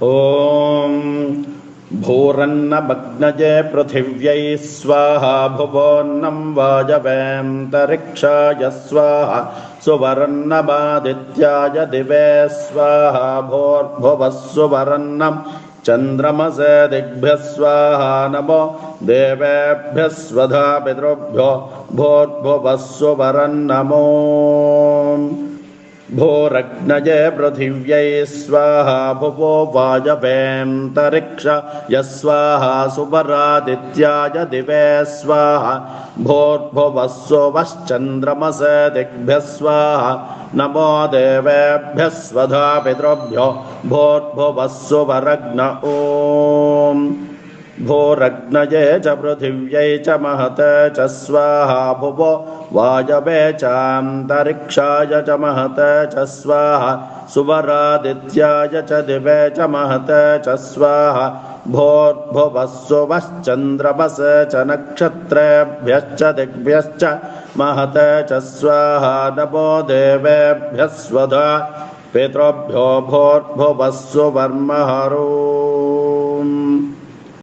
ॐ भूरन्नमग्नये पृथिव्यै स्वाहा भुवोन्नं वायवेऽन्तरिक्षाय स्वाहा सुवर्णमादित्याय दिवे स्वाहा भूर्भुवः सुवर्णं चन्द्रमसे दिग्भ्यः स्वाहा नमो देवेभ्यः स्वधा पितृभ्यो भूर्भुवः सुवर्णमो भूरग्नये पृथिव्यै स्वाहा भुवो वायवेऽन्तरिक्षाय स्वाहा सुवरादित्याय दिवे स्वाहा भूर्भुवः सुवश्चन्द्रमसे दिग्भ्यः स्वाहा नमो देवेभ्यः स्वधा पितृभ्यो भूर्भुवः सुवरग्न ॐ भूरग्नये च पृथिव्यै च महते च स्वाहा भुवो वायवे चान्तरिक्षाय च महते च स्वाहा सुवरादित्याय च दिवे च महते च स्वाहा भूर्भुवः सुवश्चन्द्रमसे च नक्षत्रेभ्यश्च दिग्भ्यश्च महते च स्वाहा नमो देवेभ्यः स्वधा पितृभ्यो भूर्भुवः सुवर्महरो